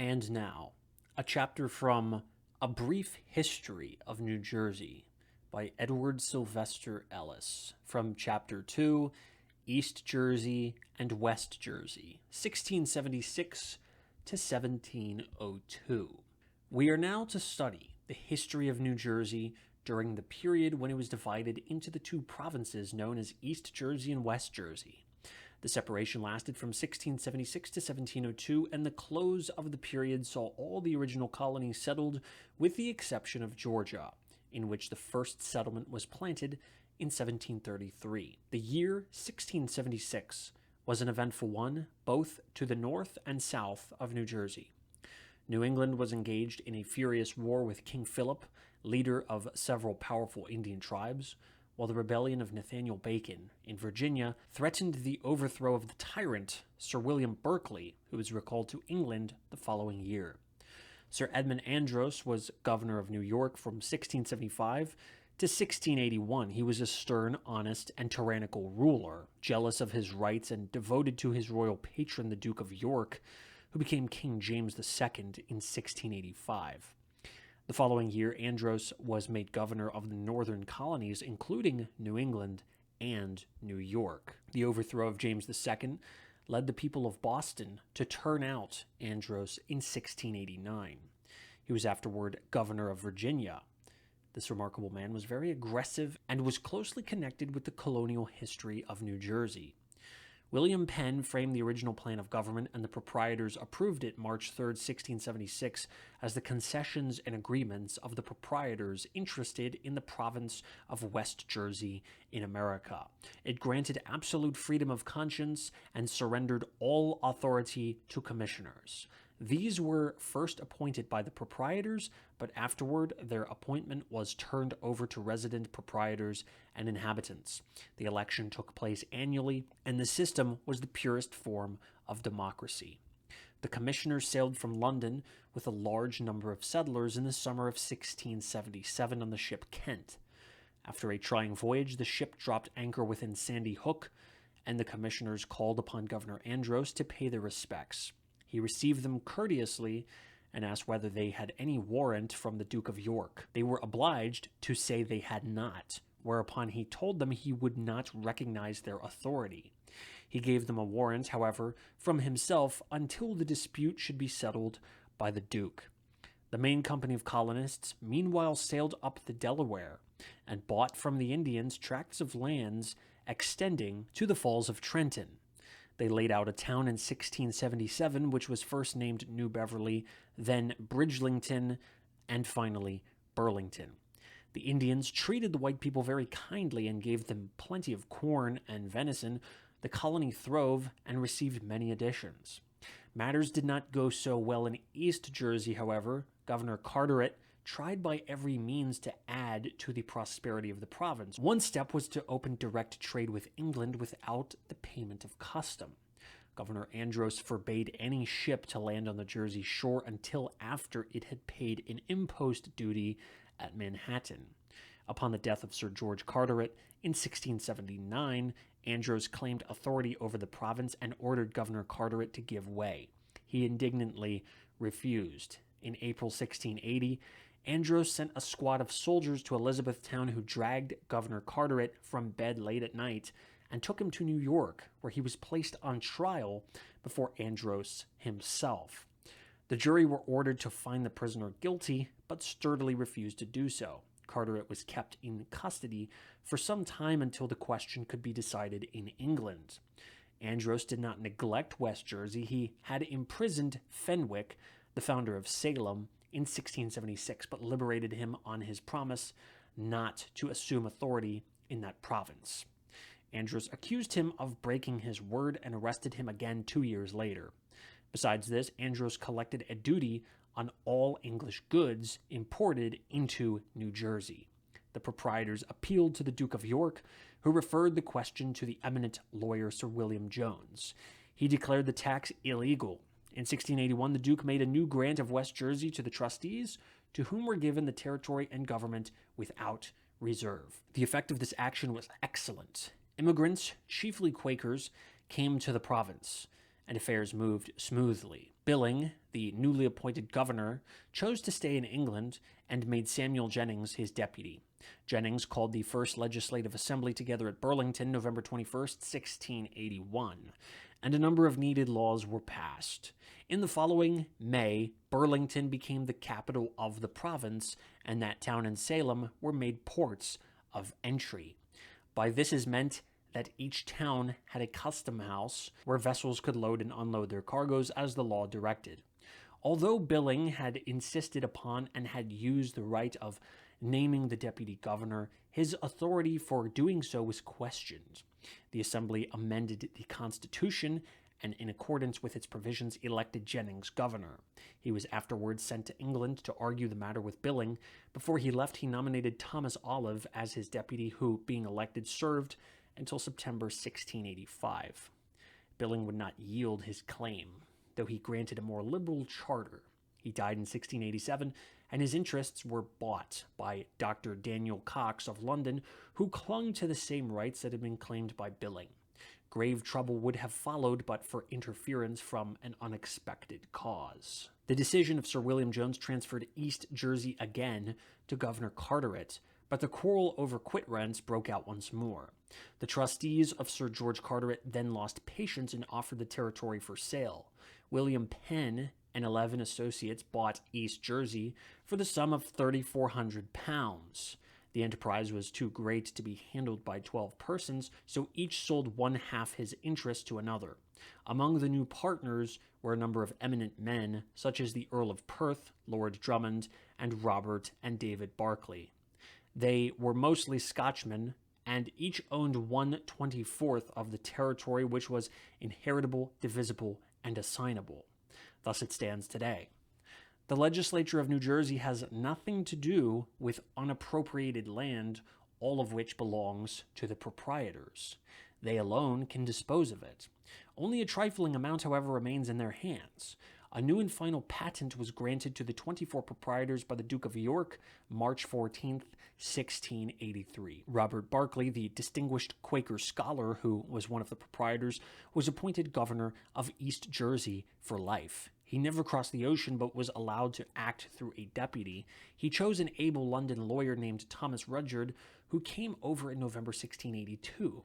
And now, a chapter from A Brief History of New Jersey by Edward Sylvester Ellis, from Chapter 2, East Jersey and West Jersey, 1676 to 1702. We are now to study the history of New Jersey during the period when it was divided into the two provinces known as East Jersey and West Jersey. The separation lasted from 1676 to 1702, and the close of the period saw all the original colonies settled, with the exception of Georgia, in which the first settlement was planted in 1733. The year 1676 was an eventful one, both to the north and south of New Jersey. New England was engaged in a furious war with King Philip, leader of several powerful Indian tribes, while the rebellion of Nathaniel Bacon in Virginia threatened the overthrow of the tyrant Sir William Berkeley, who was recalled to England the following year. Sir Edmund Andros was governor of New York from 1675 to 1681. He was a stern, honest, and tyrannical ruler, jealous of his rights and devoted to his royal patron, the Duke of York, who became King James II in 1685. The following year, Andros was made governor of the northern colonies, including New England and New York. The overthrow of James II led the people of Boston to turn out Andros in 1689. He was afterward governor of Virginia. This remarkable man was very aggressive and was closely connected with the colonial history of New Jersey. William Penn framed the original plan of government, and the proprietors approved it March 3, 1676, as the concessions and agreements of the proprietors interested in the province of West Jersey in America. It granted absolute freedom of conscience and surrendered all authority to commissioners. These were first appointed by the proprietors, but afterward their appointment was turned over to resident proprietors and inhabitants. The election took place annually, and the system was the purest form of democracy. The commissioners sailed from London with a large number of settlers in the summer of 1677 on the ship Kent. After a trying voyage, the ship dropped anchor within Sandy Hook, and the commissioners called upon Governor Andros to pay their respects. He received them courteously and asked whether they had any warrant from the Duke of York. They were obliged to say they had not, whereupon he told them he would not recognize their authority. He gave them a warrant, however, from himself until the dispute should be settled by the Duke. The main company of colonists meanwhile sailed up the Delaware and bought from the Indians tracts of lands extending to the Falls of Trenton. They laid out a town in 1677, which was first named New Beverly, then Bridgelington, and finally Burlington. The Indians treated the white people very kindly and gave them plenty of corn and venison. The colony throve and received many additions. Matters did not go so well in East Jersey, however. Governor Carteret tried by every means to add to the prosperity of the province. One step was to open direct trade with England without the payment of custom. Governor Andros forbade any ship to land on the Jersey shore until after it had paid an impost duty at Manhattan. Upon the death of Sir George Carteret in 1679, Andros claimed authority over the province and ordered Governor Carteret to give way. He indignantly refused. In April 1680, Andros sent a squad of soldiers to Elizabethtown, who dragged Governor Carteret from bed late at night and took him to New York, where he was placed on trial before Andros himself. The jury were ordered to find the prisoner guilty, but sturdily refused to do so. Carteret was kept in custody for some time until the question could be decided in England. Andros did not neglect West Jersey. He had imprisoned Fenwick, the founder of Salem, in 1676, but liberated him on his promise not to assume authority in that province. Andros accused him of breaking his word and arrested him again 2 years later. Besides this, Andros collected a duty on all English goods imported into New Jersey. The proprietors appealed to the Duke of York, who referred the question to the eminent lawyer Sir William Jones. He declared the tax illegal. In 1681, the Duke made a new grant of West Jersey to the trustees, to whom were given the territory and government without reserve. The effect of this action was excellent. Immigrants, chiefly Quakers, came to the province, and affairs moved smoothly. Billing, the newly appointed governor, chose to stay in England and made Samuel Jennings his deputy. Jennings called the first legislative assembly together at Burlington, November 21st, 1681, and a number of needed laws were passed. In the following May, Burlington became the capital of the province, and that town and Salem were made ports of entry. By this is meant that each town had a custom house where vessels could load and unload their cargoes as the law directed. Although Billing had insisted upon and had used the right of naming the deputy governor, his authority for doing so was questioned. The Assembly amended the Constitution and, in accordance with its provisions, elected Jennings governor. He was afterwards sent to England to argue the matter with Billing. Before he left, he nominated Thomas Olive as his deputy, who, being elected, served until September 1685. Billing would not yield his claim, though he granted a more liberal charter. He died in 1687, and his interests were bought by Dr. Daniel Cox of London, who clung to the same rights that had been claimed by Billing. Grave trouble would have followed but for interference from an unexpected cause. The decision of Sir William Jones transferred East Jersey again to Governor Carteret, but the quarrel over quit rents broke out once more. The trustees of Sir George Carteret then lost patience and offered the territory for sale. William Penn and 11 associates bought East Jersey for the sum of £3,400. The enterprise was too great to be handled by 12 persons, so each sold one half his interest to another. Among the new partners were a number of eminent men, such as the Earl of Perth, Lord Drummond, and Robert and David Barclay. They were mostly Scotchmen, and each owned 1/24 of the territory, which was inheritable, divisible, and assignable. Thus it stands today. The legislature of New Jersey has nothing to do with unappropriated land, all of which belongs to the proprietors. They alone can dispose of it. Only a trifling amount, however, remains in their hands. A new and final patent was granted to the 24 proprietors by the Duke of York, March 14, 1683. Robert Barclay, the distinguished Quaker scholar who was one of the proprietors, was appointed governor of East Jersey for life. He never crossed the ocean, but was allowed to act through a deputy. He chose an able London lawyer named Thomas Rudyard, who came over in November 1682.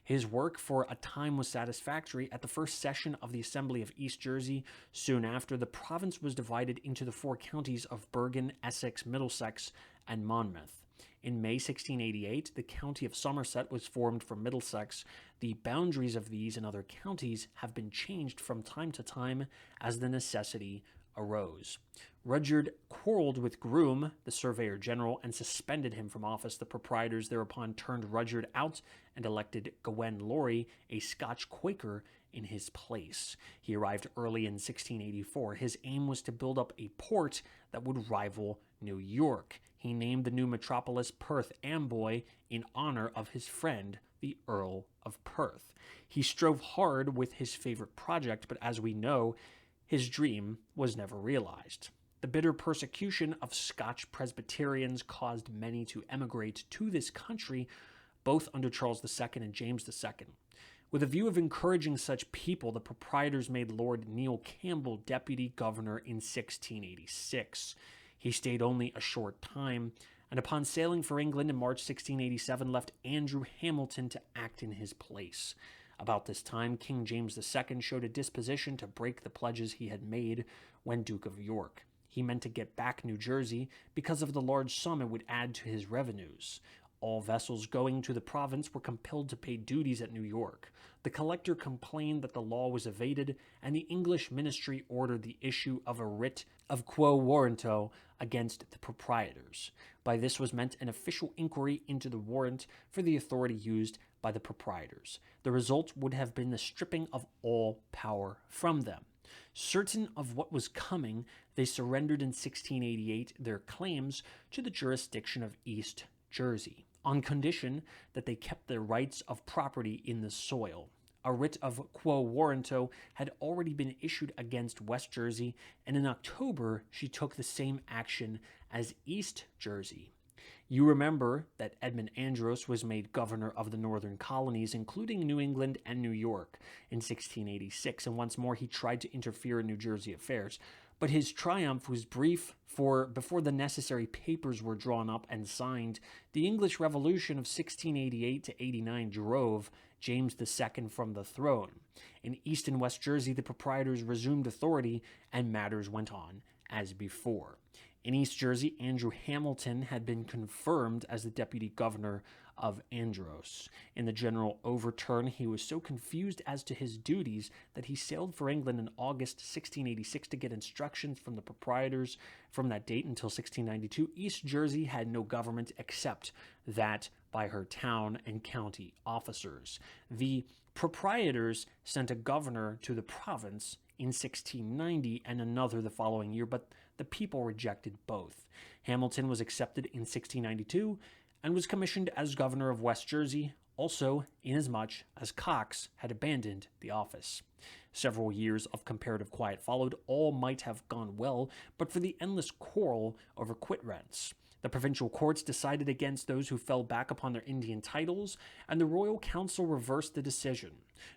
His work for a time was satisfactory. At the first session of the Assembly of East Jersey, soon after, the province was divided into the 4 counties of Bergen, Essex, Middlesex, and Monmouth. In May 1688, the county of Somerset was formed from Middlesex. The boundaries of these and other counties have been changed from time to time as the necessity arose. Rudyard quarreled with Groom, the surveyor general, and suspended him from office. The proprietors thereupon turned Rudyard out and elected Gawen Laurie, a Scotch Quaker, in his place. He arrived early in 1684. His aim was to build up a port that would rival New York. He named the new metropolis Perth Amboy in honor of his friend, the Earl of Perth. He strove hard with his favorite project, but as we know, his dream was never realized. The bitter persecution of Scotch Presbyterians caused many to emigrate to this country, both under Charles II and James II. With a view of encouraging such people, the proprietors made Lord Neil Campbell deputy governor in 1686. He stayed only a short time, and upon sailing for England in March 1687, left Andrew Hamilton to act in his place. About this time, King James II showed a disposition to break the pledges he had made when Duke of York. He meant to get back New Jersey because of the large sum it would add to his revenues. All vessels going to the province were compelled to pay duties at New York. The collector complained that the law was evaded, and the English ministry ordered the issue of a writ of quo warranto against the proprietors. By this was meant an official inquiry into the warrant for the authority used by the proprietors. The result would have been the stripping of all power from them. Certain of what was coming, they surrendered in 1688 their claims to the jurisdiction of East Jersey, on condition that they kept their rights of property in the soil. A writ of quo warranto had already been issued against West Jersey, and in October she took the same action as East Jersey. You remember that Edmund Andros was made governor of the northern colonies, including New England and New York, in 1686, and once more he tried to interfere in New Jersey affairs. But his triumph was brief, for before the necessary papers were drawn up and signed, the English Revolution of 1688 to 89 drove James II from the throne. In East and West Jersey, the proprietors resumed authority, and matters went on as before. In East Jersey, Andrew Hamilton had been confirmed as the deputy governor of Andros. In the general overturn, he was so confused as to his duties that he sailed for England in August 1686 to get instructions from the proprietors. From that date until 1692, East Jersey had no government except that by her town and county officers. The proprietors sent a governor to the province in 1690 and another the following year, but the people rejected both. Hamilton was accepted in 1692 and was commissioned as governor of West Jersey, also inasmuch as Cox had abandoned the office. Several years of comparative quiet followed. All might have gone well, but for the endless quarrel over quit rents. The provincial courts decided against those who fell back upon their Indian titles, and the royal council reversed the decision.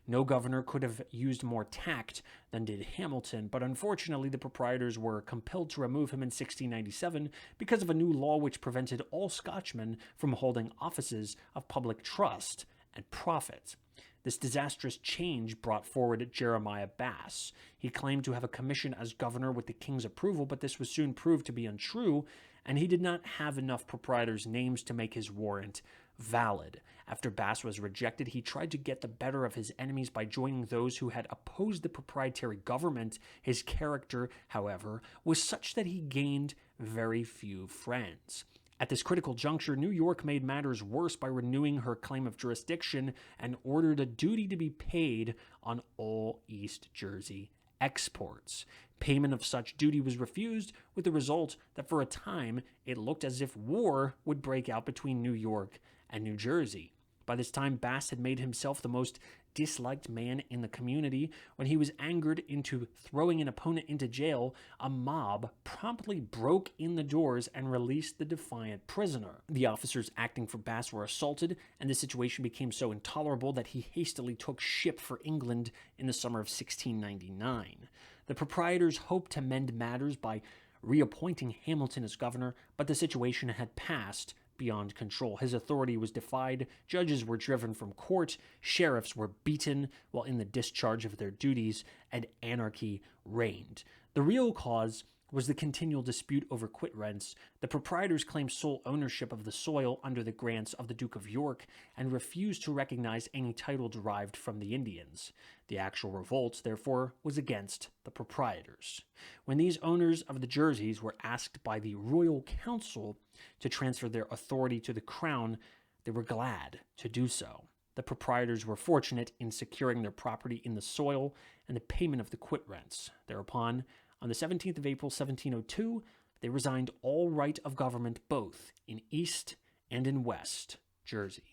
No governor could have used more tact than did Hamilton, but unfortunately the proprietors were compelled to remove him in 1697 because of a new law which prevented all Scotchmen from holding offices of public trust and profit. This disastrous change brought forward Jeremiah Bass. He claimed to have a commission as governor with the king's approval, but this was soon proved to be untrue, and he did not have enough proprietors' names to make his warrant valid. After Bass was rejected, he tried to get the better of his enemies by joining those who had opposed the proprietary government. His character, however, was such that he gained very few friends. At this critical juncture, New York made matters worse by renewing her claim of jurisdiction and ordered a duty to be paid on all East Jersey exports. Payment of such duty was refused, with the result that for a time it looked as if war would break out between New York and New Jersey. By this time, Bass had made himself the most disliked man in the community. When he was angered into throwing an opponent into jail, a mob promptly broke in the doors and released the defiant prisoner. The officers acting for Bass were assaulted, and the situation became so intolerable that he hastily took ship for England in the summer of 1699. The proprietors hoped to mend matters by reappointing Hamilton as governor, but the situation had passed beyond control. His authority was defied, judges were driven from court, sheriffs were beaten while in the discharge of their duties, and anarchy reigned. The real cause was the continual dispute over quit rents. The proprietors claimed sole ownership of the soil under the grants of the Duke of York and refused to recognize any title derived from the Indians. The actual revolt, therefore, was against the proprietors. When these owners of the Jerseys were asked by the Royal Council to transfer their authority to the Crown, they were glad to do so. The proprietors were fortunate in securing their property in the soil and the payment of the quit rents. Thereupon, on the 17th of April, 1702, they resigned all right of government both in East and in West Jersey.